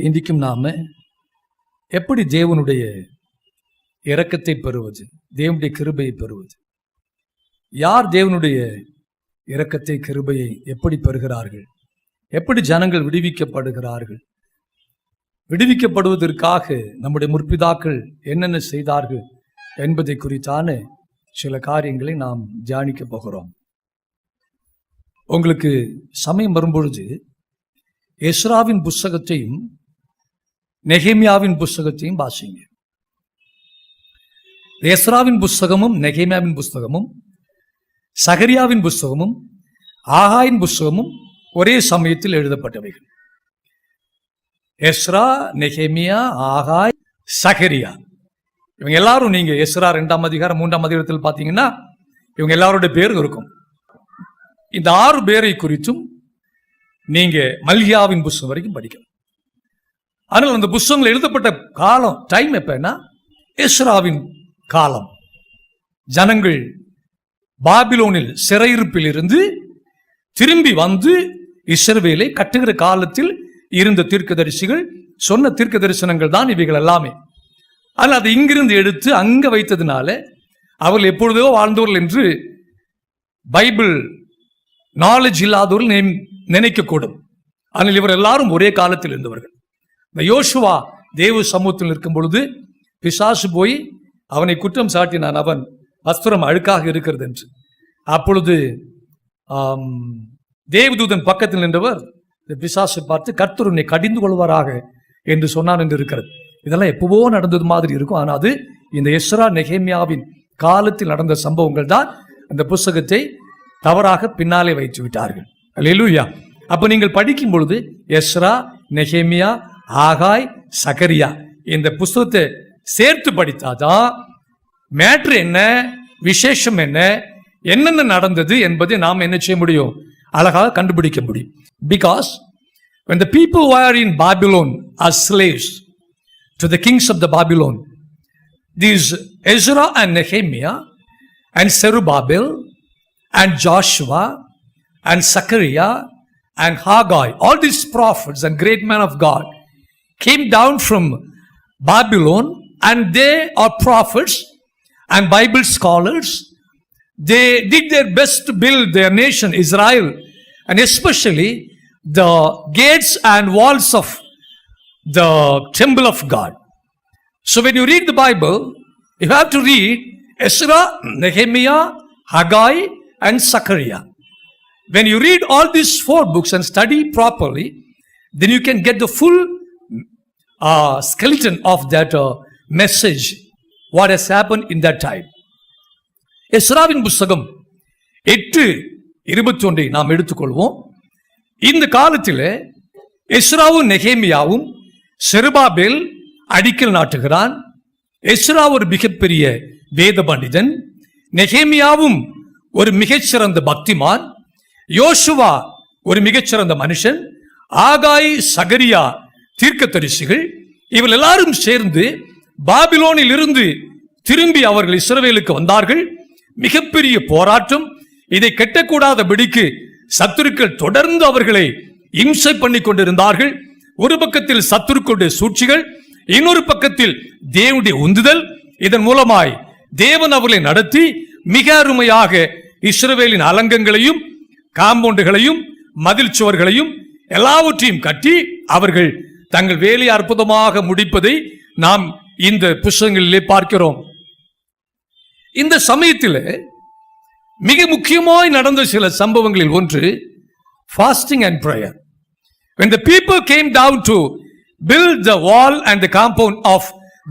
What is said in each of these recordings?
இன்றைக்கும் நாம எப்படி தேவனுடைய இரக்கத்தை பெறுவது, தேவனுடைய கிருபையை பெறுவது? யார் தேவனுடைய இரக்கத்தை கிருபையை எப்படி பெறுகிறார்கள்? எப்படி ஜனங்கள் விடுவிக்கப்படுகிறார்கள்? விடுவிக்கப்படுவதற்காக நம்முடைய முற்பிதாக்கள் என்னென்ன செய்தார்கள் என்பதை குறித்தான சில காரியங்களை நாம் தியானிக்க போகிறோம். உங்களுக்கு சமயம் வரும்பொழுது எஸ்ராவின் புஸ்தகத்தையும் நெகேமியாவின் புஸ்தகத்தையும் வாசிங்க. எஸ்ராவின் புஸ்தகமும் நெகேமியாவின் புஸ்தகமும் சகரியாவின் புஸ்தகமும் ஆகாயின் புஸ்தகமும் ஒரே சமயத்தில் எழுதப்பட்டவைகள். எஸ்ரா, நெகேமியா, ஆகாய், சகரியா, இவங்க எல்லாரும் நீங்க எஸ்ரா 2ஆம் அதிகாரம் 3ஆம் அதிகாரத்தில் பார்த்தீங்கன்னா இவங்க எல்லாருடைய பேரும் இருக்கும். இந்த 6 பேரை குறித்தும் நீங்க மல்கியாவின் புஸ்தகம் வரைக்கும் படிக்கலாம். ஆனால் அந்த புஸ்தகங்கள் எழுதப்பட்ட காலம் டைம் எப்பன்னா எஸ்ராவின் காலம். ஜனங்கள் பாபிலோனில் சிறையிருப்பில் இருந்து திரும்பி வந்து இஸ்ரவேலை கட்டுகிற காலத்தில் இருந்த தீர்க்கதரிசிகள் சொன்ன தீர்க்க தரிசனங்கள் தான் இவைகள் எல்லாமே. ஆனால் அதை இங்கிருந்து எடுத்து அங்க வைத்ததுனால அவர்கள் எப்பொழுதோ வாழ்ந்தவர்கள் என்று பைபிள் நாலேஜ் இல்லாதவர்கள் நினைக்கக்கூடும். ஆனால் இவர் எல்லாரும் ஒரே காலத்தில் இருந்தவர்கள். இந்த யோசுவா தேவ சமூகத்தில் இருக்கும் பொழுது பிசாசு போய் அவனை குற்றம் சாட்டினான், அவன் வஸ்திரம் அழுக்காக இருக்கிறது என்று. அப்பொழுது தேவதூதன் பக்கத்தில் நின்றவர் பிசாசை பார்த்து கர்த்தர் உன்னை கடிந்து கொள்வாராக என்று சொன்னான் என்று இருக்கிறது. இதெல்லாம் எப்பவோ நடந்தது மாதிரி இருக்கும். ஆனால் அது இந்த எஸ்ரா நெகேமியாவின் காலத்தில் நடந்த சம்பவங்கள் தான். அந்த புஸ்தகத்தை தவறாக பின்னாலே வைத்து விட்டார்கள். அல்லேலூயா. அப்ப நீங்கள் படிக்கும் பொழுது எஸ்ரா, நெகேமியா, ஆகாய், சகரியா இந்த புஸ்தகத்தை சேர்த்து படித்தாதான் மேட்ரு என்ன, விசேஷம் என்ன, என்னென்ன நடந்தது என்பதை நாம் என்ன செய்ய முடியும், அழகாக கண்டுபிடிக்க முடியும். Because when the people who are in Babylon are slaves to the kings of the Babylon, these Ezra and Nehemiah and Zerubbabel and Joshua and Zechariah and Haggai, all these prophets and great men of God came down from Babylon, and they are prophets and Bible scholars. They did their best to build their nation Israel, and especially the gates and walls of the temple of God. So when you read the Bible, you have to read Ezra, Nehemiah, Haggai and Zechariah. When you read all these 4 books and study properly, then you can get the full skeleton of that message, what has happened in that time. எஸ்ராவின் புஸ்தகம் 8:21 நாம் எடுத்துக்கொள்வோம். இந்த காலத்தில் எஸ்ராவும் நெகேமியாவும் செருபாபேல் அடிக்கல் நாட்டுகிறான். Ezra ஒரு மிகப்பெரிய வேத பண்டிதன், நெகேமியாவும் ஒரு மிகச்சிறந்த பக்திமான், யோசுவா ஒரு மிகச்சிறந்த மனுஷன், ஆகாய், சகரியா தீர்க்கதரிசிகள். இவர்கள் எல்லாரும் சேர்ந்து பாபிலோனில் இருந்து திரும்பி அவர்கள் இஸ்ரவேலுக்கு வந்தார்கள். மிகப்பெரிய போராட்டம். இதை கெட்டக்கூடாதபடிக்கு சத்துருக்கள் தொடர்ந்து அவர்களை இம்சை பண்ணி கொண்டிருந்தார்கள். ஒரு பக்கத்தில் சத்துருக்களுடைய சூழ்ச்சிகள், இன்னொரு பக்கத்தில் தேவனுடைய உந்துதல். இதன் மூலமாய் தேவன் அவர்களை நடத்தி மிக அருமையாக இஸ்ரவேலின் அலங்கங்களையும் காம்பவுண்டுகளையும் மதில் சுவர்களையும் எல்லாவற்றையும் கட்டி அவர்கள் தங்கள் வேலையை அற்புதமாக முடிப்பதை நாம் இந்த புத்தகங்களிலே பார்க்கிறோம். இந்த சமயத்தில் மிக முக்கியமாய் நடந்த சில சம்பவங்களில் ஒன்று fasting and prayer. When the people came down to build the wall and the compound of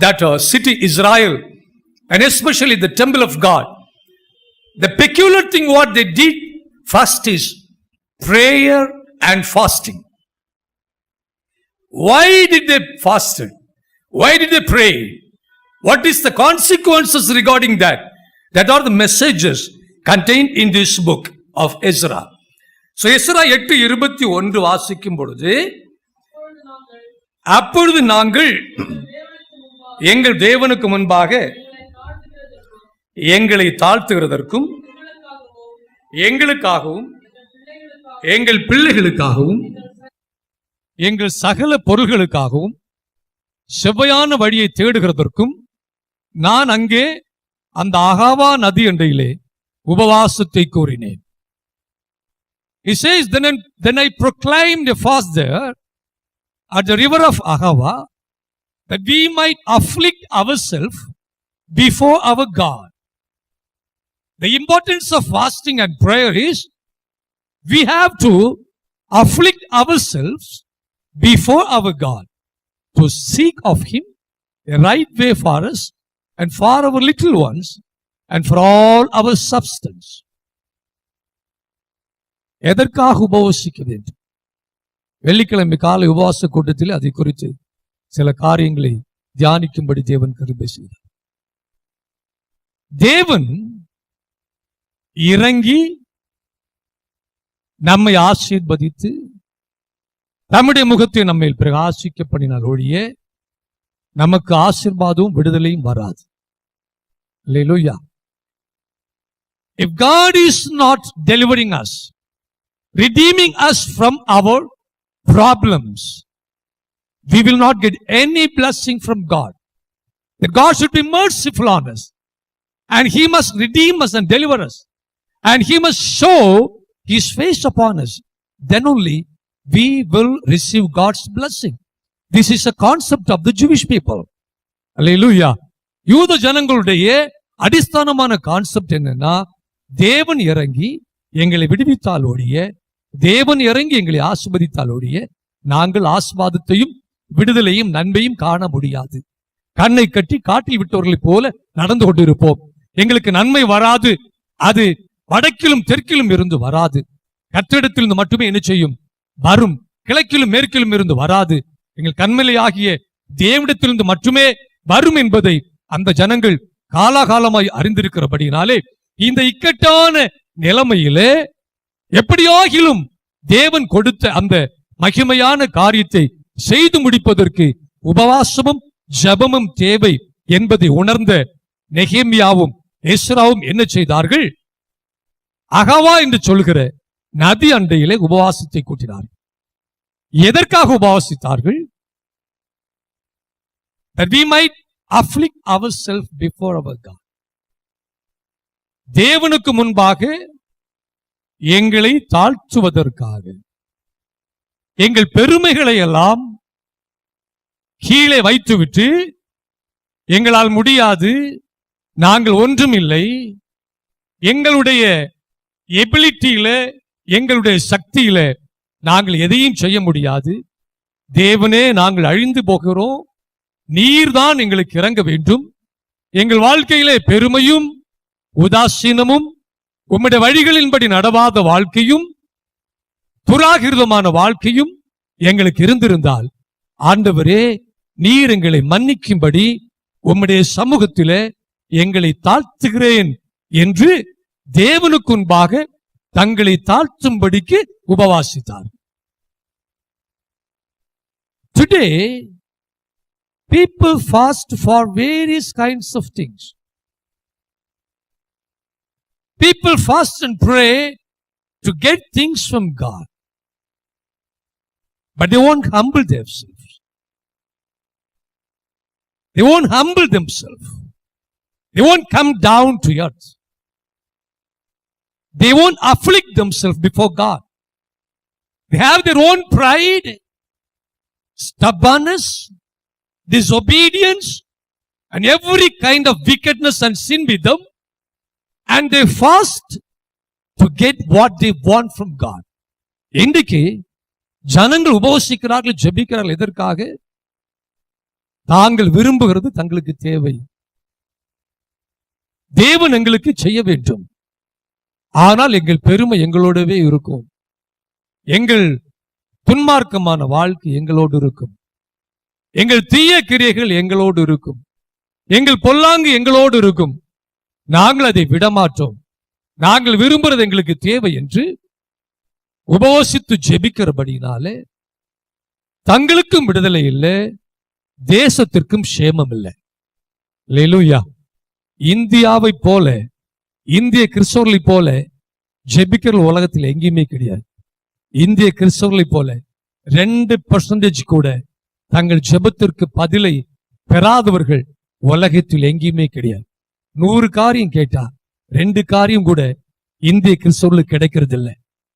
that city Israel, and especially the temple of God, the peculiar thing what they did first is prayer and fasting. Why did they fast? Why did they pray? What is the consequences regarding that? That are the messages contained in this book of Ezra. So Ezra 8:21 வாசிக்கும் பொழுது, அப்பொழுது நாங்கள் எங்கள் தேவனுக்கு முன்பாக எங்களை தாழ்த்துகிறதற்கும் எங்களுக்காகவும் எங்கள் பிள்ளைகளுக்காகவும் எங்கள் சகல பொருள்களுக்காகவும் செவ்வையான வழியை தேடுகிறதற்கும் நான் அங்கே அந்த அகாவா நதி அண்டையிலே உபவாசத்தை கூறினேன். He says, then I proclaimed a fast there at the river of Ahava, that we might afflict ourselves before our God. The importance of fasting and prayer is we have to afflict ourselves before our God to seek of Him a right way for us and for our little ones and for all our substance. எதற்காக உபவாசிக்க வேண்டும்? வெள்ளிக்கிழமை காலை உபவாச கூட்டத்தில் அதை குறித்து சில காரியங்களை தியானிக்கும்படி தேவன் கிருபை செய்தார். தேவன் இறங்கி நம்மை ஆசீர்வதித்து நம்முடைய முகத்தை நம்மை பிரகாசிக்க பண்ணினால் ஒழிய நமக்கு ஆசீர்வாதமும் விடுதலையும் வராது. அல்லேலூயா. If God is not delivering us, redeeming us from our problems, we will not get any blessing from God. That God should be merciful on us, and He must redeem us and deliver us, and He must show His face upon us. Then only we will receive God's blessing. This is a concept of the Jewish people. Hallelujah. யூத ஜனங்களுடைய அடிஸ்தானமான concept என்னன்னா, தேவன் இறங்கி எங்களை விடுவித்தால் ஒழிய, தேவன் இறங்கி எங்களை ஆசீர்வதித்தால் ஒழிய நாங்கள் ஆசீர்வாதத்தையும் விடுதலையும் நன்மையும் காண முடியாது. கண்ணை கட்டி காட்டில் விட்டவர்களைப் போல நடந்து கொண்டிருப்போம். எங்களுக்கு நன்மை வராது. அது வடக்கிலும் தெற்கிலும் இருந்து வராது. கர்த்தரிடத்திலிருந்து மட்டுமே என்ன செய்யும்? வரும். கிழக்கிலும் மேற்கிலும் இருந்து வராது. எங்கள் கண்மலை ஆகிய தேவனிடத்திலிருந்து மட்டுமே வரும் என்பதை அந்த ஜனங்கள் காலாகாலமாய் அறிந்திருக்கிறபடினாலே இந்த இக்கட்டான நிலைமையிலே எப்படியாகிலும் தேவன் கொடுத்த அந்த மகிமையான காரியத்தை செய்து முடிப்பதற்கு உபவாசமும் ஜெபமும் தேவை என்பதை உணர்ந்த நெகேமியாவும் எஸ்ராவும் என்ன செய்தார்கள்? அகவா என்று சொல்கிற நதி அண்டையிலே உபவாசத்தை கூட்டினார்கள். எதற்காக உபவாசித்தார்கள்? That we might afflict ourselves before our God. தேவனுக்கு முன்பாக எங்களை தாழ்த்துவதற்காக, எங்கள் பெருமைகளை எல்லாம் கீழே வைத்துவிட்டு, எங்களால் முடியாது, நாங்கள் ஒன்றும் இல்லை, எங்களுடைய எபிலிட்டியில எங்களுடைய சக்தியில நாங்கள் எதையும் செய்ய முடியாது, தேவனே நாங்கள் அழிந்து போகிறோம், நீர்தான் எங்களுக்கு இறங்க வேண்டும், எங்கள் வாழ்க்கையிலே பெருமையும் உதாசீனமும் உம்முடைய வழிகளின்படி நடவாத வாழ்க்கையும் துராகிருதமான வாழ்க்கையும் எங்களுக்கு இருந்திருந்தால், ஆண்டவரே நீர் எங்களை மன்னிக்கும்படி உம்முடைய சமூகத்திலே எங்களை தாழ்த்துகிறேன் என்று தேவனுக்கு முன்பாக தங்களை தாழ்த்தும்படிக்கு உபவாசித்தார். Today, people fast for various kinds of things. People fast and pray to get things from God, but they won't humble themselves. They won't humble themselves. They won't come down to earth. They won't afflict themselves before God. They have their own pride, stubbornness, disobedience, and every kind of wickedness and sin with them, and they fast to get what they want from God. இன்றைக்கு ஜனங்கள் உபவாசிக்கிறார்கள், ஜெபிக்கிறார்கள். எதற்காக? தாங்கள் விரும்புகிறது தங்களுக்கு தேவை. தேவன் எங்களுக்கு செய்ய வேண்டும், ஆனால் எங்கள் பெருமை எங்களோடவே இருக்கும், எங்கள் துன்மார்க்கமான வாழ்க்கை எங்களோடு இருக்கும், எங்கள் தீய கிரியைகள் எங்களோடு இருக்கும், எங்கள் பொல்லாங்கு எங்களோடு இருக்கும். நாங்கள் அதை விடமாட்டோம். நாங்கள் விரும்புறது எங்களுக்கு தேவை என்று உபவாசித்து ஜெபிக்கிறபடினாலே தங்களுக்கும் விடுதலை இல்லை, தேசத்திற்கும் சேமம் இல்லை. அல்லேலூயா. இந்தியாவை போல, இந்திய கிறிஸ்தவர்களை போல ஜெபிக்கிற உலகத்தில் எங்கேயுமே கிடையாது. இந்திய கிறிஸ்தவர்களை போல 2% கூட தங்கள் ஜெபத்திற்கு பதிலை பெறாதவர்கள் உலகத்தில் எங்கேயுமே கிடையாது. 100 காரியம் கேட்டா 2 காரியம் கூட இந்திய கிறிஸ்தவர்களுக்கு கிடைக்கிறது இல்லை.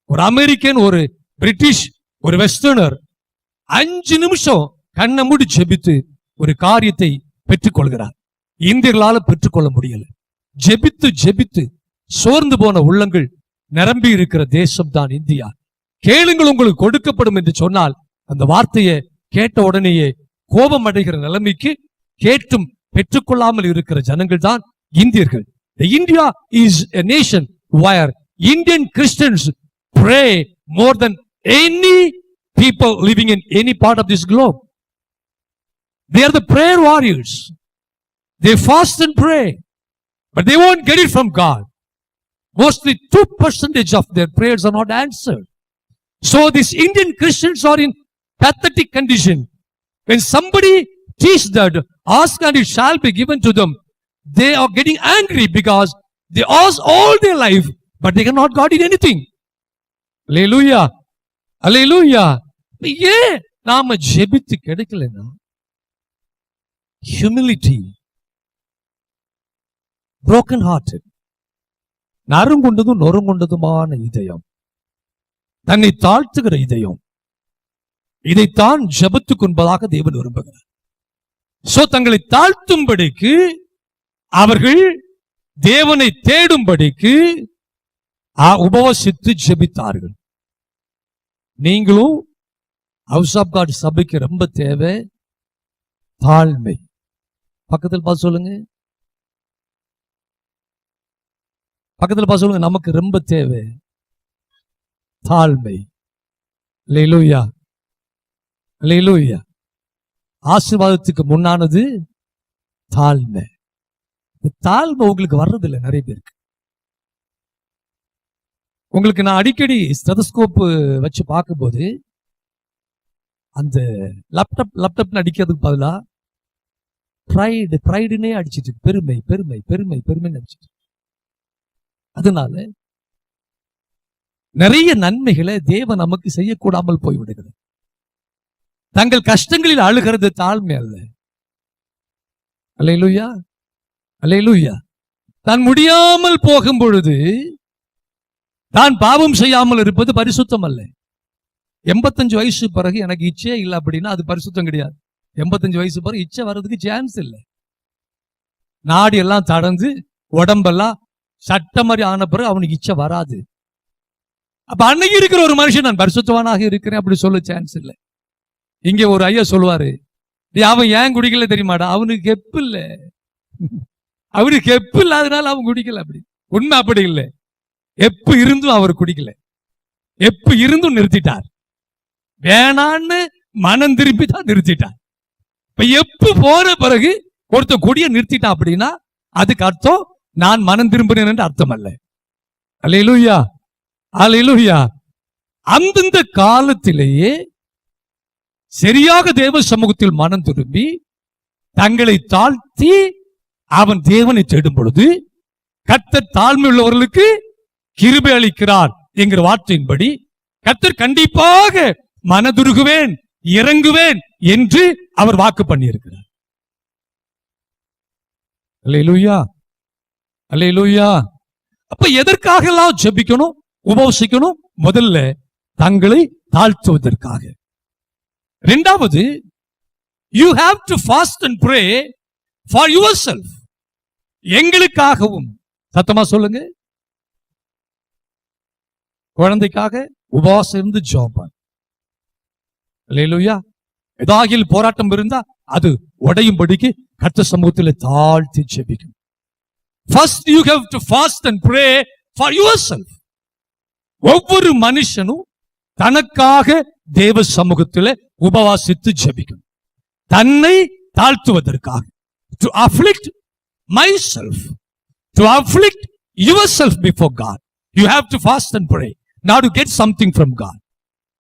ஒரு அமெரிக்கன், ஒரு பிரிட்டிஷ், ஒரு வெஸ்டர்னர் 5 நிமிஷம் கண்ணை மூடி ஜெபித்து ஒரு காரியத்தை பெற்றுக்கொள்கிறார். இந்தியர்களால பெற்றுக்கொள்ள முடியல. ஜெபித்து ஜெபித்து சோர்ந்து போன உள்ளங்கள் நிரம்பி இருக்கிற தேசம் தான் இந்தியா. கேளுங்கள் உங்களுக்கு கொடுக்கப்படும் என்று சொன்னால் அந்த வார்த்தையை கேட்ட உடனேயே கோபம் அடைகிற நிலைமைக்கு கேட்டும் பெற்றுக்கொள்ளாமல் இருக்கிற ஜனங்கள் தான் இந்தியர்கள். India is a nation where Indian Christians pray more than any people living in any part of this globe. They are the prayer warriors. They fast and pray, but they won't get it from God. Mostly 2% of their prayers are not answered. So these Indian Christians are in pathetic condition. When somebody teaches that ask and it shall be given to them, they are getting angry because they ask all their life, but they cannot got it anything. Hallelujah. Hallelujah. ஏன் நாம ஜெபித்து கிடைக்கலன்னா humility, broken hearted, நறுங்குண்டதும் நொறுங்குண்டதுமான இதயம், தன்னை தாழ்த்துகிற இதயம், இதைத்தான் ஜெபத்துக்கு என்பதாக தேவன் விரும்புகிறார். சோ தங்களை தாழ்த்தும்படிக்கு அவர்கள் தேவனை தேடும்படிக்கு உபவசித்து ஜெபித்தார்கள். நீங்களும் ஹவுஸ் ஆஃப் காட் சபைக்கு ரொம்ப தேவை தாழ்மை. பக்கத்தில் பார்த்து சொல்லுங்க, பக்கத்தில் பார்த்து சொல்லுங்க, நமக்கு ரொம்ப தேவை தாழ்மை. அல்லேலூயா, அல்லேலூயா. ஆசீர்வாதத்துக்கு முன்னானது தாழ்மை. தாழ்மை உங்களுக்கு வர்றதில்லை நிறைய பேருக்கு. உங்களுக்கு நான் அடிக்கடி ஸ்டெதஸ்கோப் வச்சு பார்க்கும்போது அந்த லேப்டாப் அடிக்கிறதுக்கு பதிலா ப்ரைடுனே அடிச்சிட்டு பெருமை பெருமை பெருமை பெருமை அடிச்சிட்டு, அதனால நிறைய நன்மைகளை தேவன் நமக்கு செய்யக்கூடாமல் போய்விடுகிறது. தங்கள் கஷ்டங்களில் அழுகிறது தாழ்மை அல்ல. அல்லேலூயா, அல்லேலூயா. தான் முடியாமல் போகும் பொழுது தான் பாவம் செய்யாமல் இருப்பது பரிசுத்தம் அல்ல. 85 வயசு பிறகு எனக்கு இச்சே இல்லை அப்படின்னா அது பரிசுத்தம் கிடையாது. 85 வயசு பிறகு இச்சை வர்றதுக்கு சான்ஸ் இல்லை. நாடி எல்லாம் தடந்து உடம்பெல்லாம் சட்ட மாதிரி ஆன பிறகு அவனுக்கு இச்சை வராது. அப்ப அன்னைக்கு இருக்கிற ஒரு மனுஷன் நான் பரிசுத்தவானாக இருக்கிறேன் அப்படி சொல்ல சான்ஸ் இல்லை. இங்க ஒரு ஐயா சொல்லுவாரு, அவன் ஏன் குடிக்கல தெரியுமாடா, அவனுக்கு கெப்பு இல்ல, அவனுக்கு கெப்பு இல்லாதனால அவன் குடிக்கல. அப்படி உண்மை அப்படி இல்லை. எப்பு இருந்தும் அவர் குடிக்கல, எப்பு இருந்தும் நிறுத்திட்டார். வேணான்னு மனம் திருப்பி தான் நிறுத்திட்டார். இப்ப எப்பு போன பிறகு ஒருத்த குடிய நிறுத்திட்டான் அப்படின்னா அதுக்கு அர்த்தம் நான் மனம் திரும்பினேன் என்று அர்த்தம் அல்ல. அல்லேலூயா, அல்லேலூயா. அந்தந்த காலத்திலேயே சரியாக தேவ சமூகத்தில் மனம் திரும்பி தங்களை தாழ்த்தி அவன் தேவனை தேடும் பொழுது கர்த்தர் தாழ்மை உள்ளவர்களுக்கு கிருபை அளிக்கிறார் என்கிற வார்த்தையின்படி கர்த்தர் கண்டிப்பாக மனதுருகுவேன் இறங்குவேன் என்று அவர் வாக்கு பண்ணியிருக்கிறார். அல்லேலூயா, அல்லேலூயா. அப்ப எதற்காக எல்லாம் ஜெபிக்கணும், உபவசிக்கணும்? முதல்ல தங்களை தாழ்த்துவதற்காக. இரண்டாவது, you have to fast and pray for yourself. எங்களுக்காகவும். சத்தமா சொல்லுங்க. குழந்தைக்காக உபவாசம் இருந்து ஜெபம். அல்லேலூயா. ஏதாகில் போராட்டம் இருந்தா அது உடையும்படிக்கு கர்த்தர் சமூகத்தில் தாழ்த்தி ஜெபிக்கும். First you have to fast and pray for yourself. ஒவ்வொரு மனுஷனும் தனக்காக தேவ சமூகத்தில் உபவாசித்து ஜெபிக்கும். தன்னை தாழ்த்துவதற்காக. To afflict myself, to afflict yourself before God, you have to fast and pray now to get something from God.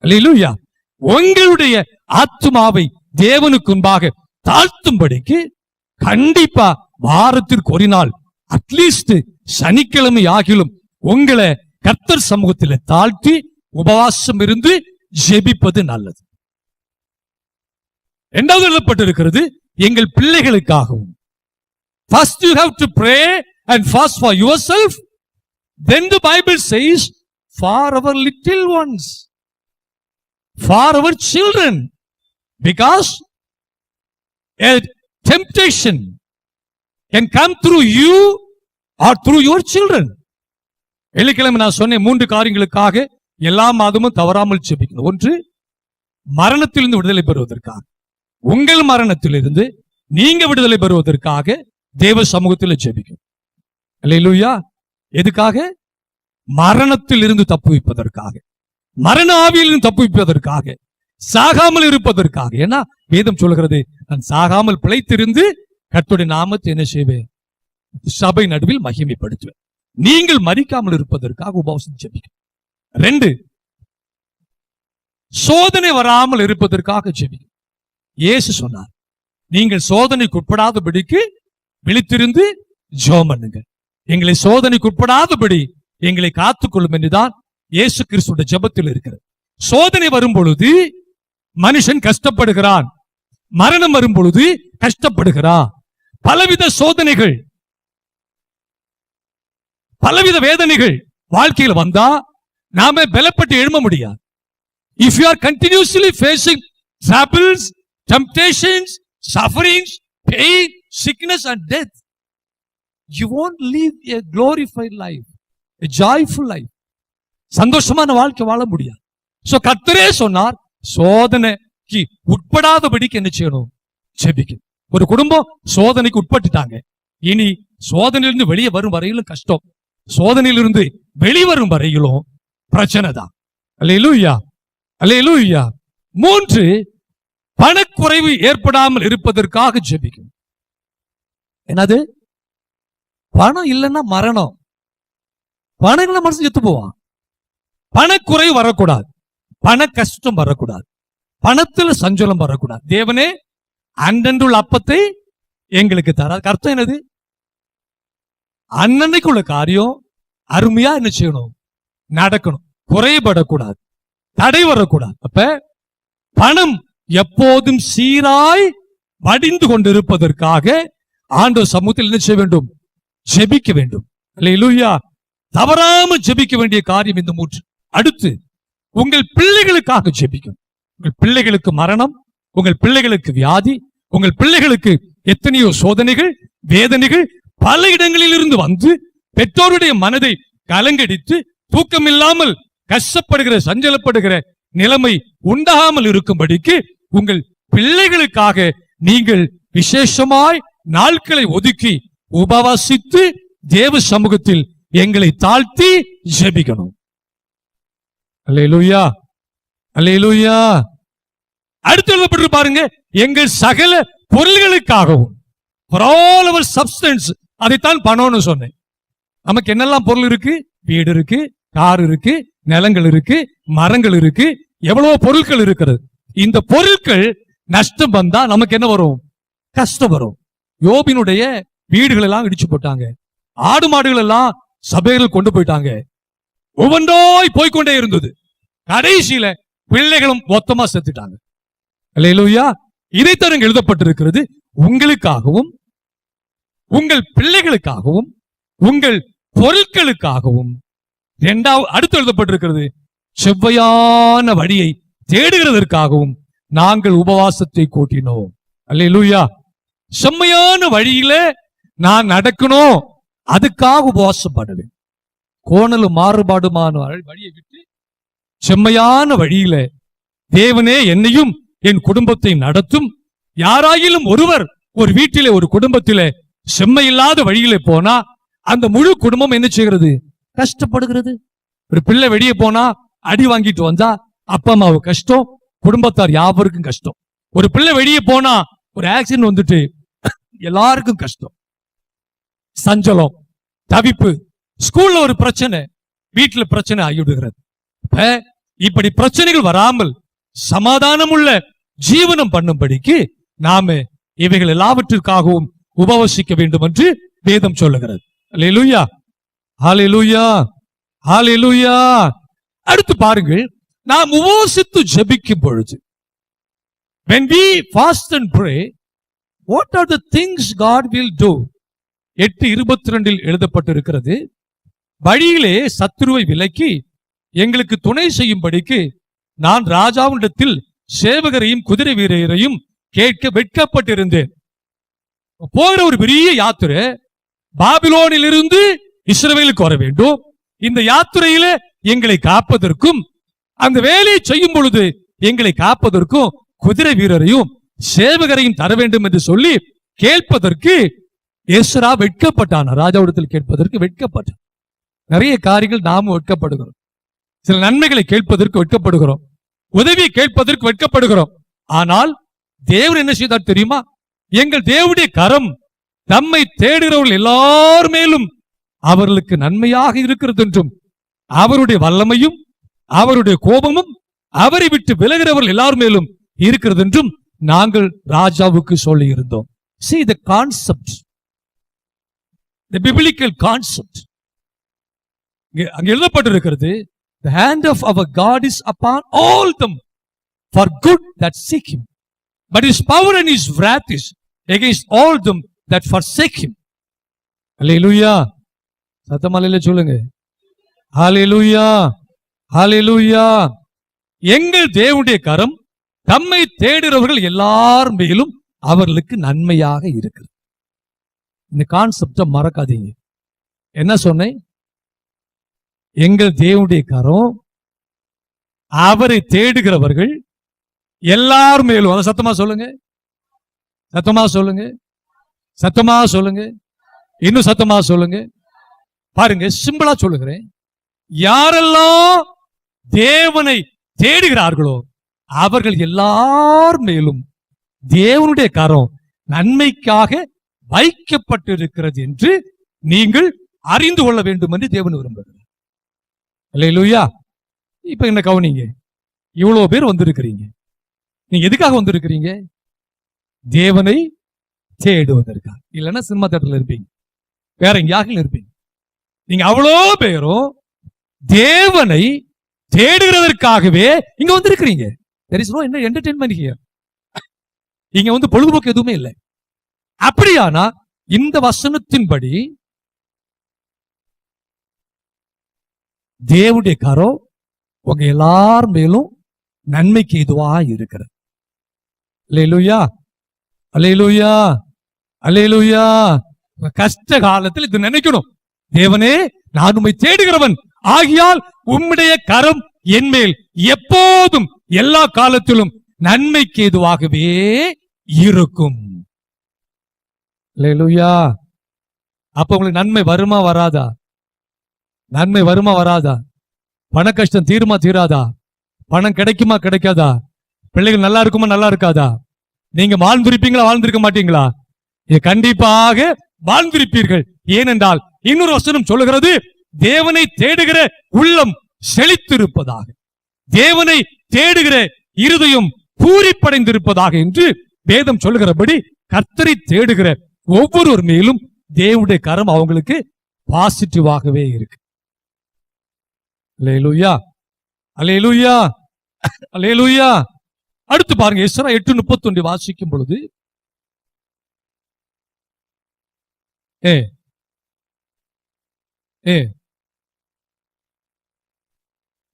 Hallelujah. உங்களுடைய ஆத்துமாவை தேவனுக்கு முன்பாக தாழ்த்தும்படிக்கு கண்டிப்பா வாரத்திற்கு ஒரு நாள் அட்லீஸ்ட் சனிக்கிழமை ஆகிலும் உங்களை கர்த்தர் சமூகத்தில் தாழ்த்தி உபவாசம் இருந்து ஜெபிப்பது நல்லது. இரண்டாவது எழுதப்பட்டிருக்கிறது எங்கள் பிள்ளைகளுக்காகவும். First you have to pray and fast for yourself. Then the Bible says for our little ones, for our children, because a temptation can come through you or through your children. வெள்ளிக்கிழமை நான் சொன்னேன் 3 காரியங்களுக்காக எல்லா மாதமும் தவறாமல் ஜெபிக்கணும். ஒன்று, மரணத்திலிருந்து விடுதலை பெறுவதற்காக, உங்கள் மரணத்திலிருந்து நீங்க விடுதலை பெறுவதற்காக தேவ சமூகத்தில் ஜெபிக்கணும். அல்லேலூயா. எதுக்காக? மரணத்தில் இருந்து தப்புவிப்பதற்காக, மரண ஆவியிலிருந்து தப்புவிப்பதற்காக, சாகாமல் இருப்பதற்காக. ஏன்னா வேதம் சொல்கிறது, நான் சாகாமல் பிழைத்திருந்து கர்த்தருடைய நாமத்தை என்ன செய்வேன்? சபை நடுவில் மகிமைப்படுத்துவேன். நீங்கள் மரிக்காமல் இருப்பதற்காக உபவாசம் ஜெபிக்கணும். 2, சோதனை வராமல் இருப்பதற்காக ஜெபிக்கணும். இயேசு சொன்னார், நீங்கள் சோதனைக்கு உட்படாதபடிக்கு விழித்திருந்து ஜெபம் பண்ணுங்க. எங்களை சோதனைக்கு உட்படாதபடி எங்களை காத்துக்கொள்ளும் என்றுதான் இயேசு கிறிஸ்துடைய ஜெபத்தில் இருக்கிறது. சோதனை வரும் பொழுது மனுஷன் கஷ்டப்படுகிறான், மரணம் வரும் பொழுது கஷ்டப்படுகிறான். பலவித சோதனைகள், பலவித வேதனைகள் வாழ்க்கையில் வந்தா நாம பலப்பட்டு எழும்ப முடியாது. If you are continuously facing troubles, temptations, sufferings, pain, sickness and death, you won't live a glorified life, a joyful life. சந்தோஷமான வாழ்க்கை வாழ முடியாது. சோ கர்த்தரே சொன்னார், சோதனைக்கு உட்படாதபடிக்கு என்ன செய்யணும்? ஜெபிக்கணும். ஒரு குடும்பம் சோதனைக்கு உட்பட்டுட்டாங்க, இனி சோதனையிலிருந்து வெளியே வரும் வரையிலும் கஷ்டம், சோதனையிலிருந்து வெளிவரும் வரையிலும் பிரச்சனை தான். அல்லேலூயா, அல்லேலூயா. 3, பணக்குறைவு ஏற்படாமல் இருப்பதற்காக ஜெபிக்கணும். என்னது? பணம் இல்லைன்னா மரணம். பணம் இல்லைன்னா மனுஷன் செத்து போவான். பணக்குறைவு வரக்கூடாது, பண கஷ்டம் வரக்கூடாது, பணத்துல சஞ்சலம் வரக்கூடாது. தேவனே அன்றன்றுள்ள அப்பத்தை எங்களுக்கு தர. அர்த்தம் என்னது? அன்னன்னைக்கு உள்ள காரியம் அருமையா என்ன செய்யணும்? நடக்கணும், குறைபடக்கூடாது, தடை வரக்கூடாது. அப்ப பணம் எப்போதும் சீராய் வடிந்து கொண்டிருப்பதற்காக ஆண்டவர் சமூகத்தில் என்ன செய்ய வேண்டும்? ஜெபிக்க வேண்டும். அல்லேலூயா. தவறாம ஜெபிக்க வேண்டிய காரியம் இந்த 3. அடுத்து, உங்கள் பிள்ளைகளுக்காக ஜெபிக்கும். உங்கள் பிள்ளைகளுக்கு மரணம், உங்கள் பிள்ளைகளுக்கு வியாதி, உங்கள் பிள்ளைகளுக்கு எத்தனையோ சோதனைகள், வேதனைகள் பல இடங்களில் இருந்து வந்து பெற்றோருடைய மனதை கலங்கடித்து தூக்கமில்லாமல் கஷ்டப்படுகிற, சஞ்சலப்படுகிற நிலைமை உண்டாகாமல் இருக்கும்படிக்கு உங்கள் பிள்ளைகளுக்காக நீங்கள் விசேஷமாய் நாட்களை ஒதுக்கி உபவாசித்து தேவ சமூகத்தில் எங்களை தாழ்த்தி ஜெபிக்கணும். அல்லேலூயா, அல்லேலூயா. அடுத்து எழுதப்பட்டு பாருங்க, எங்கள் சகல பொருள்களுக்காகவும், for all our substance. அதைத்தான் பணம்னு சொன்னேன். நமக்கு என்னெல்லாம் பொருள் இருக்கு? வீடு இருக்கு, கார் இருக்கு, நிலங்கள் இருக்கு, மரங்கள் இருக்கு, எவ்வளவு பொருட்கள் இருக்கிறது. இந்த பொருட்கள் நஷ்டம் வந்தா நமக்கு என்ன வரும்? கஷ்டம் வரும். யோபினுடைய வீடுகள் எல்லாம் இடிச்சு போட்டாங்க, ஆடு மாடுகள் எல்லாம் சபைகள் கொண்டு போயிட்டாங்க, ஒவ்வொன்றாய் போய்கொண்டே இருந்தது. கடைசியில பிள்ளைகளும் மொத்தமா செத்துட்டாங்க. அல்லேலூயா. இதைத்தான் எழுதப்பட்டிருக்கிறது, உங்களுக்காகவும் உங்கள் பிள்ளைகளுக்காகவும் உங்கள் பொருட்களுக்காகவும். அடுத்து எழுதப்பட்டிருக்கிறது, செவ்வையான வழியை தேடுகிறதற்காகவும் நாங்கள் உபவாசத்தை கூட்டினோம். அல்லேலூயா. செம்மையான வழியில நான் நடக்கணும், அதுக்காக உபவாசம் பண்ணுவேன். கோணலும் மாறுபாடுமான வழியை விட்டு செம்மையான வழியில தேவனே என்னையும் என் குடும்பத்தை நடத்தும். யாராயிலும் ஒருவர் ஒரு வீட்டிலே, ஒரு குடும்பத்திலே செம்மையில்லாத வழியிலே போனா அந்த முழு குடும்பம் என்ன செய்கிறது? கஷ்டப்படுகிறது. ஒரு பிள்ளை வெளியே போனா அடி வாங்கிட்டு வந்தா அப்பா அம்மாவுக்கு கஷ்டம், குடும்பத்தார் யாவருக்கும் கஷ்டம். ஒரு பிள்ளை வெளியே போனா ஒரு ஆக்சிடென்ட் வந்துட்டு எல்லாருக்கும் கஷ்டம், சஞ்சலம், தவிப்பு. ஸ்கூல்ல ஒரு பிரச்சனை, வீட்டுல பிரச்சனை ஆகிவிடுகிறது. இப்படி பிரச்சனைகள் வராமல் சமாதானம் உள்ள ஜீவனம் பண்ணும்படிக்கு நாம இவைகள் எல்லாவற்றிற்காகவும் உபவசிக்க வேண்டும் என்று வேதம் சொல்லுகிறது. அல்லேலூயா, ஹல்லேலூயா, ஹல்லேலூயா. அடுத்து பாருங்கள், நாம் உபவசித்து ஜெபிக்கும் பொழுது when we fast and pray, what are the things God will do? 8:22 எழுதப்பட்டிருக்கிறது, வழியிலே சத்துருவை விலக்கி எங்களுக்கு துணை செய்யும்படிக்கு நான் ராஜாவினிடத்தில் சேவகரையும் குதிரை வீரரையும் கேட்க வெட்கப்பட்டிருந்தேன். போகிற ஒரு பெரிய யாத்திரை, பாபிலோனிலிருந்து இஸ்ரவேலுக்கு வர வேண்டும். இந்த யாத்திரையில எங்களை காப்பதற்கும் அந்த வேலையை செய்யும் பொழுது எங்களை காப்பதற்கும் குதிரை வீரரையும் சேவகரையும் தர வேண்டும் என்று சொல்லி கேட்பதற்கு எஸ்ரா வெட்கப்பட்டான். ராஜாவிடத்தில் கேட்பதற்கு வெட்கப்பட்டான். நிறைய காரியங்கள் நாமும் வெட்கப்படுகிறோம். சில நன்மைகளை கேட்பதற்கு வெட்கப்படுகிறோம், உதவியை கேட்பதற்கு வெட்கப்படுகிறோம். ஆனால் தேவன் என்ன செய்தார் தெரியுமா? எங்கள் தேவனுடைய கரம் தம்மை தேடுகிறவர்கள் எல்லார் மேலும் அவர்களுக்கு நன்மையாக இருக்கிறது என்றும், அவருடைய வல்லமையும் அவருடைய கோபமும் அவரை விட்டு விலகிறவர்கள் எல்லார் மேலும் இருக்கிறது என்றும் நாங்கள் ராஜாவுக்கு சொல்லி இருந்தோம். See the concept, the biblical concept. அங்க எழுதப்பட்டிருக்கிறது, the hand of our God is upon all them for good that seek him, but his power and his wrath is against all them that forsake him. Hallelujah. சத்தமாலையில சொல்லுங்க, ஹalleluya, ஹalleluya. எங்கள் தேவனுடைய கரம் தம்மை தேடுகிறவர்கள் எல்லார் மேலும் அவர்களுக்கு நன்மையாக இருக்கு. இந்த கான்செப்ட மறக்காதீங்க. என்ன சொன்னேன்? எங்கள் தேவனுடைய கரம் அவரை தேடுகிறவர்கள் எல்லார் மேலும். அதை சத்தமா சொல்லுங்க, சத்தமா சொல்லுங்க, சத்தமா சொல்லுங்க, இன்னும் சத்தமா சொல்லுங்க. பாருங்க, சிம்பிளா சொல்லுகிறேன். யாரெல்லாம் தேவனை தேடுகிறார்களோ அவர்கள் எல்லார் மேலும் தேவனுடைய கரம் நன்மைக்காக வைக்கப்பட்டிருக்கிறது என்று நீங்கள் அறிந்து கொள்ள வேண்டும் என்று தேவன் விரும்புகிறார். அல்லேலூயா. இப்ப என்ன கவனிங்க, இவ்வளவு பேர் வந்திருக்கிறீங்க. நீங்க எதுக்காக வந்திருக்கிறீங்க? தேவனை தேடுவதற்காக. இல்லைன்னா சினிமா தியேட்டர்ல இருப்பீங்க, வேற எங்கேயாவது இருப்பீங்க. நீங்க அவ்வளோ பேரும் தேவனை தேடுகிறதற்காகவே இங்க வந்திருக்கிறீங்க. there is no entertainment here. இங்க வந்து பொழுதுபோக்கு எதுவுமே இல்லை. அப்படியானா இந்த வசனத்தின்படி தேவனுடைய கரம் உங்க எல்லார் மேலும் நன்மைக்கு இதுவா இருக்கிறது. அல்லேலூயா, அல்லேலூயா, அல்லேலூயா. கஷ்ட காலத்தில் இது நினைக்கணும், தேவனே நான் உம்மை தேடுகிறவன் ஆகியால் உம்முடைய கரம் என்மேல் எப்போதும் எல்லா காலத்திலும் நன்மைக்கு ஏதுவாகவே இருக்கும். அல்லேலூயா. அப்ப உங்களுக்கு நன்மை வருமா வராதா? நன்மை வருமா வராதா? பண கஷ்டம் தீருமா தீராதா? பணம் கிடைக்குமா கிடைக்காதா? பிள்ளைகள் நல்லா இருக்குமா நல்லா இருக்காதா? நீங்க வாழ்ந்திருப்பீங்களா வாழ்ந்திருக்க மாட்டீங்களா? கண்டிப்பாக வாழ்ந்திருப்பீர்கள். ஏனென்றால் இன்னொரு வசனம் சொல்லுகிறது, தேவனை தேடுகிற உள்ளம் செழித்திருப்பதாக, தேவனை தேடுகிற இருதயம் பூரிப்படைந்திருப்பதாக என்று வேதம் சொல்லுகிறபடி கர்த்தரை தேடுகிற ஒவ்வொருவர் மேலும் தேவனுடைய கரம் அவங்களுக்கு பாசிட்டிவாகவே இருக்கு. அல்லேலூயா, அல்லேலூயா, அல்லேலூயா. அடுத்து பாருங்க, எஸ்றா 8:31 வாசிக்கும் பொழுது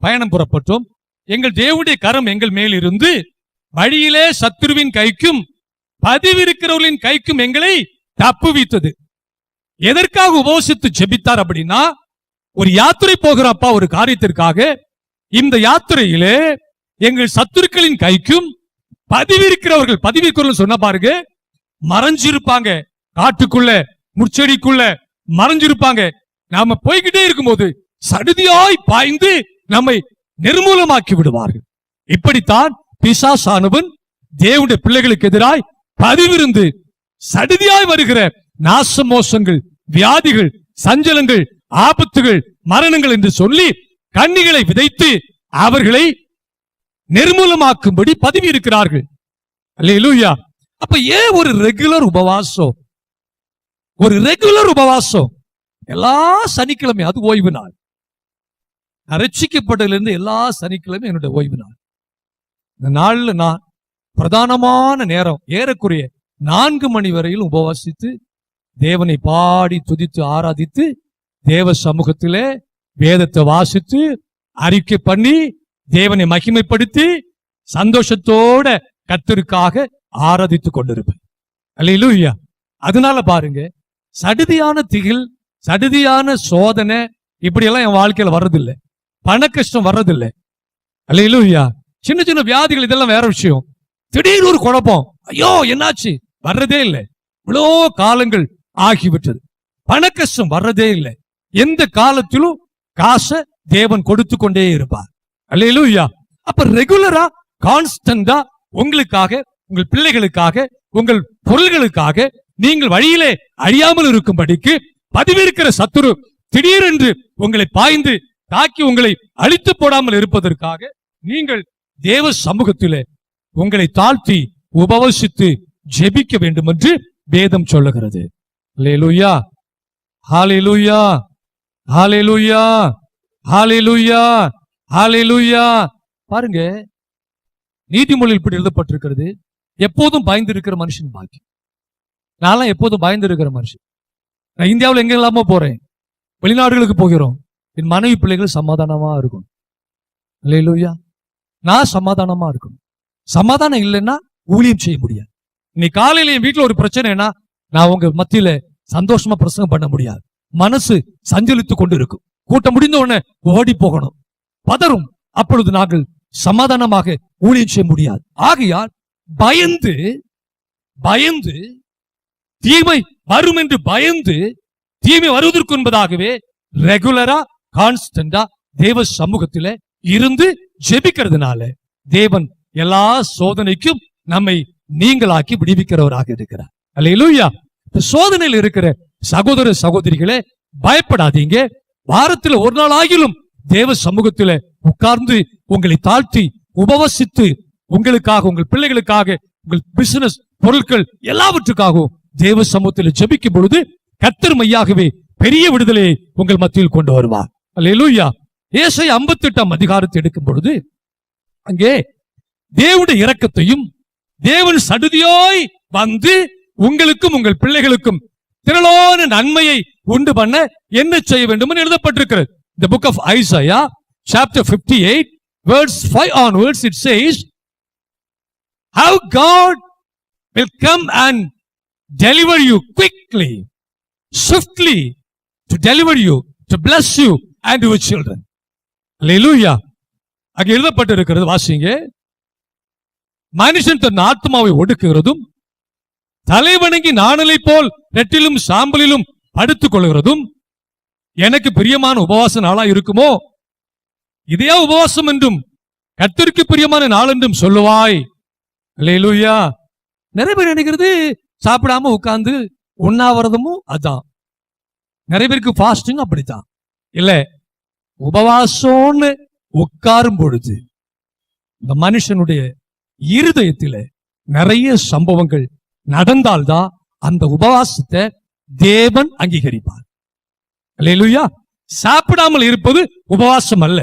பயணம் புறப்பட்டோம். எங்கள் தேவனுடைய கரம் எங்கள் மேல் இருந்து வழியிலே சத்துருவின் கைக்கும் பதிவிருக்கிறவர்களின் கைக்கும் எங்களை தப்புவித்தது. எதற்காக உபவாசித்து ஜெபித்தார் அப்படின்னா, ஒரு யாத்திரை போகிறப்பா ஒரு காரியத்திற்காக. இந்த யாத்திரையிலே எங்கள் சத்துருக்களின் கைக்கும் பதிவிருக்கிறவர்கள், பதிவிருக்கிறவர்கள் சொன்ன பாருங்க, மறைஞ்சிருப்பாங்க, காட்டுக்குள்ள முச்செடிக்குள்ள மறைஞ்சிருப்பாங்க. நாம போய்கிட்டே இருக்கும்போது சடுதியாய் பாய்ந்து நம்மை நிர்மூலமாக்கி விடுவார்கள். இப்படித்தான் பிசாசானவன் தேவனுடைய பிள்ளைகளுக்கு எதிராய் பதிவிருந்து சடுதியாய் வருகிற நாச மோசங்கள், வியாதிகள், சஞ்சலங்கள், ஆபத்துகள், மரணங்கள் என்று சொல்லி கண்ணிகளை விதைத்து அவர்களை நிர்மூலமாக்கும்படி பதவி இருக்கிறார்கள். அல்லேலூயா. அப்ப ஏன் ஒரு ரெகுலர் உபவாசம்? ஒரு ரெகுலர் உபவாசம் எல்லா சனிக்கிழமை, அது ஓய்வு நாள். ரட்சிக்கப்பட்டதிலிருந்து எல்லா சனிக்கிழமை என்னுடைய ஓய்வு நாள். இந்த நாள்ல நான் பிரதானமான நேரம் ஏறக்குறைய 4 மணி வரையில் உபவாசித்து தேவனை பாடி துதித்து ஆராதித்து தேவ சமூகத்திலே வேதத்தை வாசித்து அறிக்கை பண்ணி தேவனை மகிமைப்படுத்தி சந்தோஷத்தோட கர்த்தருக்காக ஆராதித்துக் கொண்டிருப்பேன். அல்லேலூயா. அதனால பாருங்க, சடுதியான திகில், சடுதியான சோதனை இப்படியெல்லாம் என் வாழ்க்கையில வர்றதில்லை. பண கஷ்டம் வர்றதில்லை. அல்லேலூயா. சின்ன சின்ன வியாதிகள் இதெல்லாம் வேற விஷயம். திடீர்னு ஒரு குழப்பம், ஐயோ என்னாச்சு, வர்றதே இல்லை. இவ்வளோ காலங்கள் ஆகிவிட்டது. பண கஷ்டம் வர்றதே இல்லை. எந்த காலத்திலும் காசை தேவன் கொடுத்து கொண்டே இருப்பார். அல்லேலூயா. அப்ப ரெகுலரா கான்ஸ்டன்டா உங்களுக்காக, உங்கள் பிள்ளைகளுக்காக, உங்கள் பொருள்களுக்காக நீங்கள் வழியிலே அழியாமல் இருக்கும்படிக்கு பதிவிருக்கிற சத்துரு திடீரென்று உங்களை பாய்ந்து தாக்கி உங்களை அழித்து போடாமல் இருப்பதற்காக நீங்கள் தேவ சமூகத்திலே உங்களை தாழ்த்தி உபவசித்து ஜெபிக்க வேண்டும் என்று வேதம் சொல்லுகிறது. அல்லேலூயா, ஹல்லேலூயா, ஹல்லேலூயா, ஹல்லேலூயா, ஹல்லேலூயா. பாருங்க, நீதிமொழியில் இப்படி எழுதப்பட்டிருக்கிறது, எப்போதும் பயந்து இருக்கிற மனுஷன் பாக்கி. நான் எப்போதும் பயந்து இருக்கிற மனுஷன். நான் இந்தியாவில் எங்க இல்லாம போறேன், வெளிநாடுகளுக்கு போகிறோம், என் மனைவி பிள்ளைகள் சமாதானமா இருக்கும். அல்லேலூயா. நான் சமாதானமா இருக்கணும். சமாதானம் இல்லைன்னா ஊழியம் செய்ய முடியாது. இன்னைக்கு காலையில என் வீட்டுல ஒரு பிரச்சனைனா நான் உங்க மத்தியில சந்தோஷமா பிரசங்கம் பண்ண முடியாது. மனசு சஞ்சலித்து கொண்டு இருக்கும். கூட்டம் முடிந்த உடனே ஓடி போகணும், பதறும். அப்பொழுது நாங்கள் சமாதானமாக ஊழியம் செய்ய முடியாது. ஆகையால் பயந்து பயந்து தீமை வரும் என்று பயந்து தீமை வருவதற்கு என்பதாகவே ரெகுலரா கான்ஸ்டன்டா தேவ சமூகத்தில இருந்து ஜெபிக்கிறதுனால தேவன் எல்லா சோதனைக்கும் நம்மை நீங்களாக்கி விடுவிக்கிறவராக இருக்கிறார். அல்லேலூயா. சோதனையில் இருக்கிற சகோதர சகோதரிகளே, பயப்படாதீங்க. வாரத்தில் ஒரு நாள் ஆகிலும் தேவ சமூகத்தில உட்கார்ந்து உங்களை தாழ்த்தி உபவசித்து உங்களுக்காக, உங்கள் பிள்ளைகளுக்காக, உங்கள் பிசினஸ் பொருட்கள் எல்லாவற்றுக்காகவும் தேவ சமூகத்தில் ஜெபிக்கும் பொழுது கர்த்தர் மையாகவே பெரிய விடுதலையை உங்கள் மத்தியில் கொண்டு வருவார். அல்லேலூயா. ஏசாயா 58 அதிகாரத்தை எடுக்கும் பொழுது அங்கே தேவனுடைய இரக்கத்தையும் தேவன் சடுதியாய் வந்து உங்களுக்கும் உங்கள் பிள்ளைகளுக்கும் திரளான நன்மையை உண்டு பண்ண என்ன செய்ய வேண்டும் என்று எழுதப்பட்டிருக்கிறது. The book of Isaiah chapter 58 verse 5 onwards it says how God will come and deliver you quickly, swiftly, to deliver you, to bless you and your children. Hallelujah. அங்கே எழுதப்பட்டிருக்கிறது, வாசிங்க. மனுஷன் தன் ஆத்மாவை ஒடுக்குகிறதும் தலைவணங்கி நாணலை போல் ரெட்டிலும் சாம்பலிலும் படுத்துக் கொள்கிறதும் எனக்கு பிரியமான உபவாச நாளா இருக்குமோ? இதே உபவாசம் என்றும் கர்த்தருக்கு பிரியமான நாள் என்றும் சொல்லுவாய். அல்லேலூயா. நிறைய பேர் நினைக்கிறது சாப்பிடாம உட்கார்ந்து உண்ணாவிரதமும் அதான். நிறைய பேருக்கு ஃபாஸ்டிங் அப்படித்தான். இல்ல, உபவாசம்னு உட்காரும் பொழுது இந்த மனுஷனுடைய இருதயத்தில நிறைய சம்பவங்கள் நடந்தால்தான் அந்த உபவாசத்தை தேவன் அங்கீகரிப்பார். அல்லேலூயா. சாப்பிடாமல் இருப்பது உபவாசம் அல்ல.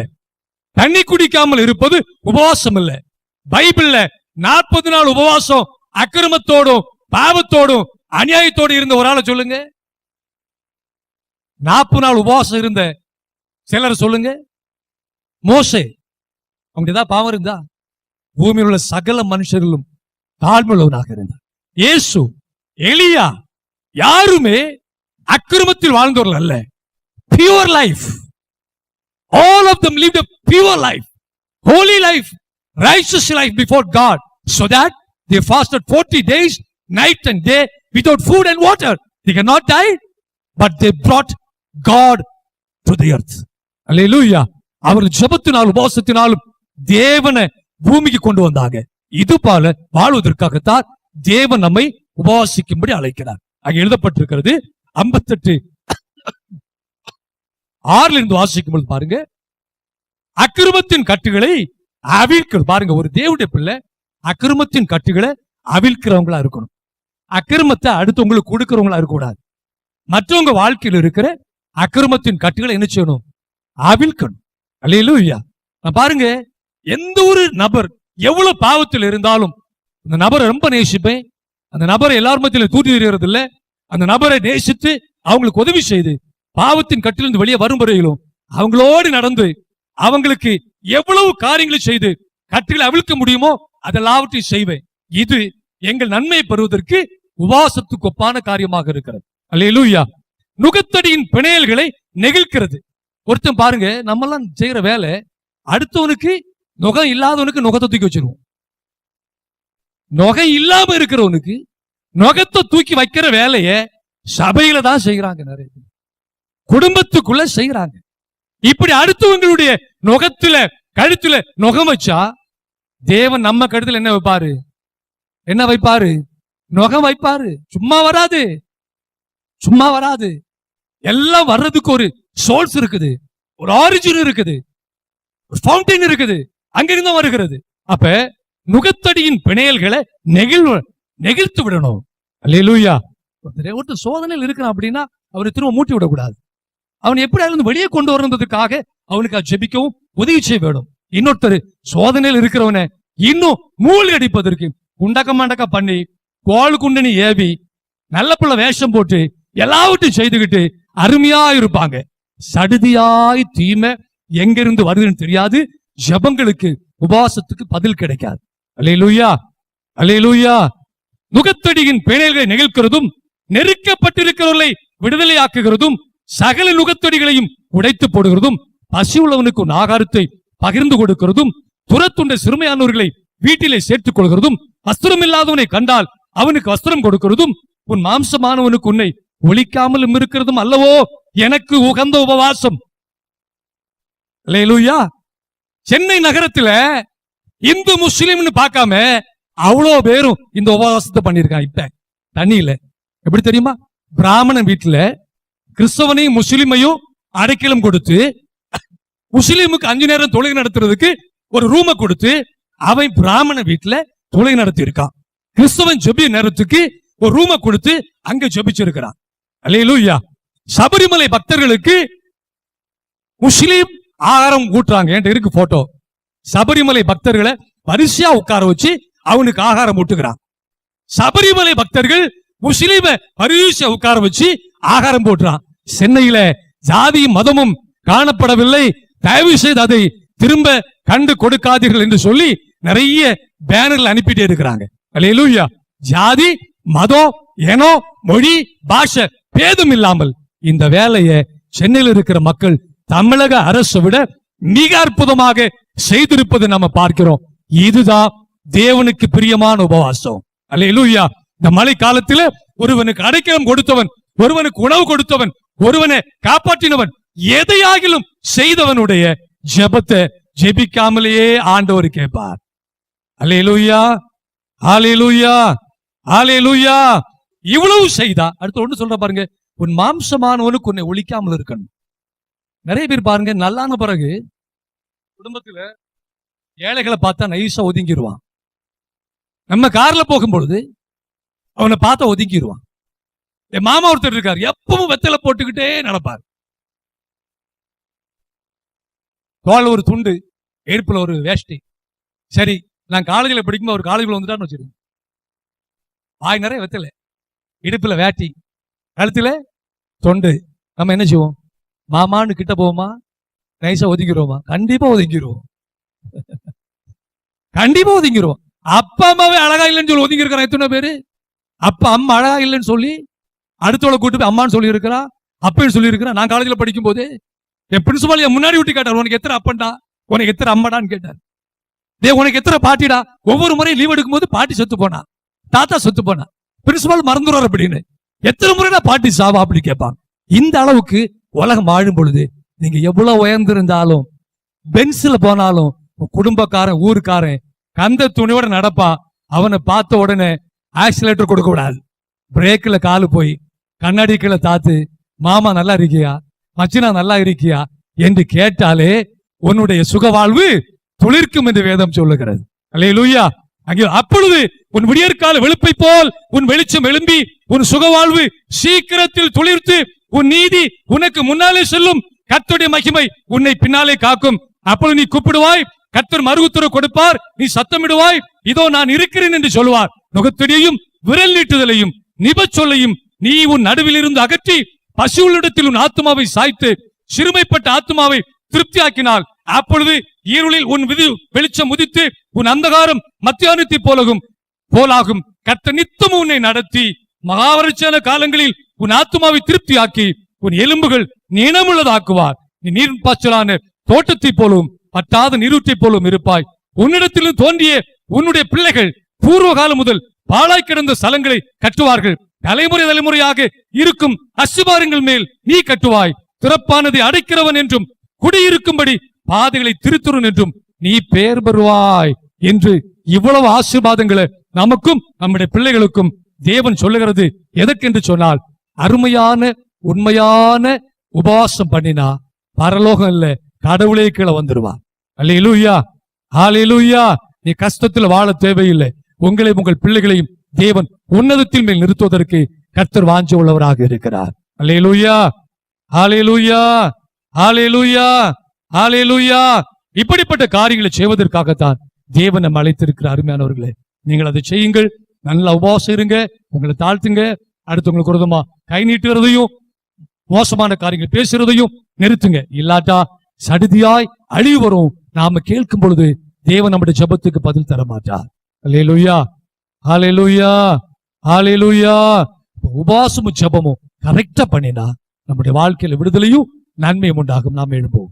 தண்ணி குடிக்காமல் இருப்பது உபவாசம் அல்ல. பைபிள்ல 40 நாள் உபவாசம் அக்கிரமத்தோடும் பாவத்தோடும் அநியாயத்தோடு இருந்த ஒரு ஆளை சொல்லுங்க. 40 நாள் உபவாசம் இருந்த சிலர் சொல்லுங்க. மோசே, அவங்க ஏதாவது பாவம் இருந்தா? பூமியில் உள்ள சகல மனுஷர்களும் தாழ்மையுள்ளவனாக இருந்தார். இயேசு, எலியா, யாருமே அக்கிரமத்தில் வாழ்ந்தவர்கள் அல்ல. Pure life. All of them lived a pure life, holy life, righteous life before God, so that they fasted 40 days, night and day, without food and water. They cannot die, but they brought God to the earth. Hallelujah. அவர்கள் ஜெபத்தினாலும் உபவாசத்தினாலும் தேவனை பூமிக்கு கொண்டு வந்தாங்க. இது போல வாழ்வதற்காகத்தான் தேவன் நம்மை உபவாசிக்கும்படி அழைக்கிறார். அங்கே எழுதப்பட்டிருக்கிறது 58:6 வாசிக்கும் பொழுது பாருங்க, அக்கிரமத்தின் கட்டுகளை அவிழ்க்க. பாருங்க, ஒரு தேவனுடைய பிள்ளை அக்கிரமத்தின் கட்டுகளை அவிழ்க்கிறவங்களா இருக்கணும். அக்கிரமத்தை அடுத்தவங்களுக்கு கொடுக்கிறவங்களா இருக்கக்கூடாது. மற்றவங்க வாழ்க்கையில் இருக்கிற அக்கிரமத்தின் கட்டுகளை என்ன செய்யணும்? அவிழ்க்கணும். அல்லேலூயா. பாருங்க, எந்த ஒரு நபர் எவ்வளவு பாவத்தில் இருந்தாலும் அந்த நபரை ரொம்ப நேசிப்பேன், அந்த நபரை எல்லார் மத்தியிலும் தூண்டி எறிகிறது இல்ல, அந்த நபரை நேசித்து அவங்களுக்கு உதவி செய்து பாவத்தின் கட்டிலிருந்து வெளியே வரும் வரையிலும் அவங்களோடு நடந்து அவங்களுக்கு எவ்வளவு காரியங்களை செய்து கட்டில அவிழ்க்க முடியுமோ அதெல்லாவற்றையும் செய்வேன். இது எங்கள் நன்மையை பெறுவதற்கு உபவாசத்துக்கு ஒப்பான காரியமாக இருக்கிறது. அல்லேலூயா. நுகத்தடியின் பிணையல்களை நெகிழ்க்கிறது. ஒருத்தன் பாருங்க, நம்ம எல்லாம் செய்யற வேலை, அடுத்தவனுக்கு நுகம் இல்லாதவனுக்கு நுகத்தை தூக்கி வச்சிருவோம். நுகை இல்லாம இருக்கிறவனுக்கு நுகத்தை தூக்கி வைக்கிற வேலைய சபையில தான் செய்யறாங்க. நிறைய குடும்பத்துக்குள்ள செய்யறாங்க. இப்படி அடுத்தவங்களுடைய நுகத்துல கழுத்துல நுகம் வச்சா தேவன் நம்ம கழுத்துல என்ன வைப்பாரு? என்ன வைப்பாரு? நுகம் வைப்பாரு. சும்மா வராது, சும்மா வராது. எல்லாம் வர்றதுக்கு ஒரு சோர்ஸ் இருக்குது, ஒரு ஆரிஜின் இருக்குது, ஒரு ஃபவுண்டைன் இருக்குது, அங்கிருந்து வருகிறது. அப்ப நுகத்தடியின் பிணையல்களை நெகிழ்த்து விடணும். அல்லேலூயா. ஒருத்தர் சோதனையில் இருக்கிறான் அப்படின்னா அவரை திரும்ப மூட்டி விடக்கூடாது. அவன் எப்படி வெளியே கொண்டு வரதுக்காக அவனுக்கு ஜெபிக்கவும் உதவி செய்ய வேணும். இன்னொருத்தர் சோதனையில் இருக்கிறவனை இன்னும் மூழ்கி அடிப்பதற்கு குண்டக்க மண்டக்க பண்ணி கோல் குண்டனி ஏவி நல்ல பிள்ளை வேஷம் போட்டு எல்லாவற்றையும் செய்துகிட்டு அருமையா இருப்பாங்க. சடுதியாய் தீமை எங்கிருந்து வருதுன்னு தெரியாது. ஜெபங்களுக்கு உபவாசத்துக்கு பதில் கிடைக்காது. அல்லேலூயா, அல்லேலூயா. நுகத்தடியின் பிணையல்களை நெகிழ்க்கிறதும் நெருக்கப்பட்டிருக்கிறவர்களை விடுதலையாக்குகிறதும் சகல நுகத்தடிகளையும் உடைத்து போடுகிறதும் பசி உள்ளவனுக்கு ஆகாரத்தை பகிர்ந்து கொடுக்கிறதும் துரத்துண்ட சிறுமையானவர்களை வீட்டிலே சேர்த்துக் கொள்கிறதும் வஸ்திரம் இல்லாதவனை கண்டால் அவனுக்கு வஸ்திரம் கொடுக்கிறதும் உன் மாம்சமானவனுக்கு உன்னை ஒழிக்காமலும் இருக்கிறதும் அல்லவோ எனக்கு உகந்த உபவாசம். அல்லேலூயா. சென்னை நகரத்துல இந்து முஸ்லிம்னு பார்க்காம அவ்வளோ பேரும் இந்த உபவாசத்தை பண்ணிருக்காங்க. இப்ப தண்ணியில எப்படி தெரியுமா? பிராமணன் வீட்டுல கிறிஸ்தவனையும் முஸ்லிமையும் அடைக்கலம் கொடுத்து முஸ்லிமுக்கு 5 நேரம் தொழுகை நடத்துறதுக்கு ஒரு ரூமை கொடுத்து அவன் பிராமண வீட்டுல தொழுகை நடத்தி இருக்கான். கிறிஸ்தவன் ஜெபி நேரத்துக்கு ஒரு ரூமை கொடுத்து அங்க ஜெபிச்சிருக்கிறான். அல்லேலூயா. சபரிமலை பக்தர்களுக்கு முஸ்லிம் ஆகாரம் ஊட்டுறாங்க. என்கிட்ட இருக்கு போட்டோ. சபரிமலை பக்தர்களை வரிசையா உட்கார வச்சு அவனுக்கு ஆகாரம் ஊட்டுகிறான். சபரிமலை பக்தர்கள் முஸ்லீம வரிசையா உட்கார வச்சு ஆகாரம் போட்டுறான். சென்னையில ஜாதியும் மதமும் காணப்படவில்லை, தயவு செய்து அதை திரும்ப கண்டு கொடுக்காதீர்கள் என்று சொல்லி நிறைய பேனர்கள் அனுப்பிட்டே இருக்கிறாங்க. அல்லேலூயா. ஜாதி மதம் ஏனோ மொழி பாஷை பேதம் இல்லாமல் இந்த வேலையை சென்னையில் இருக்கிற மக்கள் தமிழக அரசை விட மிக அற்புதமாக செய்திருப்பதை நம்ம பார்க்கிறோம். இதுதான் தேவனுக்கு பிரியமான உபவாசம். அல்லேலூயா. இந்த மழை காலத்துல ஒருவனுக்கு அடைக்கலம் கொடுத்தவன், ஒருவனுக்கு உணவு கொடுத்தவன், ஒருவனை காப்பாற்றினவன், எதையாகிலும் செய்தவனுடைய ஜெபத்தை ஜெபிக்காமலேயே ஆண்டவர் கேட்பார். அல்லேலூயா, அல்லேலூயா, அல்லேலூயா. இவ்வளவு செய்தா அடுத்து ஒன்று சொல்ற பாருங்க, உன் மாம்சமானவனுக்கு உன்னை ஒழிக்காமல் இருக்கணும். நிறைய பேர் பாருங்க, நல்லான பிறகு குடும்பத்துல ஏழைகளை பார்த்தா நைசா ஒதுங்கிடுவான். நம்ம கார்ல போகும்பொழுது அவனை பார்த்தா ஒதுங்கிடுவான். என் மாமா ஒருத்தர் இருக்காரு, எப்பவும் வெத்தலை போட்டுக்கிட்டே நடப்பார். தோல் ஒரு துண்டு, எடுப்புல ஒரு வேஷ்டி. சரி, நான் காலேஜில் படிக்கும்போது ஒரு காலேஜில் வந்துட்டான்னு வச்சிருக்கேன். வாய் நிறைய வெத்தலை, இடுப்புல வேட்டி, கழுத்துல தொண்டு. நம்ம என்ன செய்வோம்? மாமான்னு கிட்ட போவோமா? நைசா ஒதுங்கிடுவோமா? கண்டிப்பா ஒதுங்கிடுவோம். கண்டிப்பா ஒதுங்கிடுவோம். அப்பா அம்மாவே அழகா இல்லைன்னு சொல்லி ஒதுங்கி இருக்கிறான் எத்தனை பேரு? அப்பா அம்மா அழகா இல்லைன்னு சொல்லி அடுத்தவளை கூட்டு போய் அம்மான்னு சொல்லி இருக்கிறா, அப்பன்னு சொல்லி இருக்கிறான். நான் காலேஜில் படிக்கும் போது என் பிரின்சிபால் என் முன்னாடி விட்டு கேட்டார், உனக்கு எத்தனை அப்பன்டா, உனக்கு எத்தனை அம்மாடான்னு கேட்டார். உனக்கு எத்தனை பாட்டிடா? ஒவ்வொரு முறையும் லீவ் எடுக்கும் போது பாட்டி செத்து போனா, தாத்தா செத்து போனா, பிரின்சிபால் மறந்துடுவார் அப்படின்னு. எத்தனை முறைடா பாட்டி சாவா அப்படி கேட்பாங்க. இந்த அளவுக்கு உலகம் வாழும் பொழுது நீங்க எவ்வளவு உயர்ந்திருந்தாலும், பென்சில் போனாலும், குடும்பக்காரன் ஊருக்காரன் கந்த துணியோட நடப்பா, அவனை பார்த்த உடனே ஆக்சிலேட்டர் கொடுக்க கூடாது. பிரேக்ல காலு போய் கண்ணாடி கீழே தாத்து, மாமா நல்லா இருக்கியா, மச்சினா நல்லா இருக்கியா என்று கேட்டாலே உன்னுடைய சுகவாழ்வு துளிர்க்கும் என்று வேதம் சொல்லுகிறது. அல்லேலூயா. அங்கே அப்பொழுது உன் விடியற்கால வெளுப்பை போல் உன் வெளிச்சம் எழும்பி உன் சுகவாழ்வு சீக்கிரத்தில் துளிர்த்து உன் நீதி உனக்கு முன்னாலே செல்லும், கர்த்தருடைய மகிமை உன்னை பின்னாலே காக்கும். அப்பொழுது நீ கூப்பிடுவாய், கர்த்தர் மறு உத்தரவு கொடுப்பார். நீ சத்தமிடுவாய், இதோ நான் இருக்கிறேன் என்று சொல்லுவார். நுகத்தடியையும் விரல் நீட்டுதலையும் நிபச்சொல்லையும் நீ உன் நடுவில் இருந்து அகற்றி பசுகளிடத்தில் உன் ஆத்மாவை சாய்த்து சிறுமைப்பட்ட ஆத்மாவை திருப்தியாக்கினால் அப்பொழுது இருளில் உன் வெளிச்சம் உதித்து உன் அந்தகாரம் மத்தியானத்தை போலாகும். கர்த்தர் நித்தமும் உன்னை நடத்தி மகாவரட்சண காலங்களில் உன் ஆத்மாவை திருப்தியாக்கி உன் எலும்புகள் நீளமுள்ளதாக்குவார். நீ நீர் பாய்ச்சலான தோட்டத்தை போலவும் பட்டாத நீரூற்றை போலவும் இருப்பாய். உன்னிடத்திலும் தோன்றிய உன்னுடைய பிள்ளைகள் பூர்வ காலம் முதல் பாழாய் கிடந்த ஸ்தலங்களை கட்டுவார்கள். தலைமுறை தலைமுறையாக இருக்கும் அஸ்திபாரங்கள் மேல் நீ கட்டுவாய். திறப்பானதை அடைக்கிறவன் என்றும் குடியிருக்கும்படி பாதைகளை திருத்துறன் என்றும் நீ பெயர் பெறுவாய் என்று இவ்வளவு ஆசீர்வாதங்களை நமக்கும் நம்முடைய பிள்ளைகளுக்கும் தேவன் சொல்லுகிறது. எதற்கென்று சொன்னால், அருமையான உண்மையான உபவாசம் பண்ணினா பரலோகம் இல்ல, கடவுளே கீழே வந்துருவார். அல்லேலூயா, ஹல்லேலூயா. நீ கஷ்டத்தில் வாழ தேவையில்லை. உங்களையும் உங்கள் பிள்ளைகளையும் தேவன் உன்னதத்தின் மேல் நிறுத்துவதற்கு கர்த்தர் வாஞ்சை உள்ளவராக இருக்கிறார். அல்லேலூயா, ஹல்லேலூயா, ஹல்லேலூயா, ஹல்லேலூயா. இப்படிப்பட்ட காரியங்களை செய்வதற்காகத்தான் தேவன் நம்ம அழைத்திருக்கிற அருமையானவர்களே. நீங்கள் அதை செய்யுங்கள். நல்ல உபவாசம் இருங்க, உங்களை தாழ்த்துங்க. அடுத்தவங்களுக்கு விரோதமா கை நீட்டுறதையும் மோசமான காரியங்கள் பேசுறதையும் நிறுத்துங்க. இல்லாட்டா சடுதியாய் அழிவு வரும். நாம கேட்கும் பொழுது தேவன் நம்முடைய ஜெபத்துக்கு பதில் தர மாட்டார். அல்லேலூயா, ஹல்லேலூயா, ஹல்லேலூயா. உபவாசமும் ஜெபமும் கரெக்டா பண்ணினா நம்முடைய வாழ்க்கையில விடுதலையும் நன்மையும் உண்டாகும். நாம் எழுப்போம்.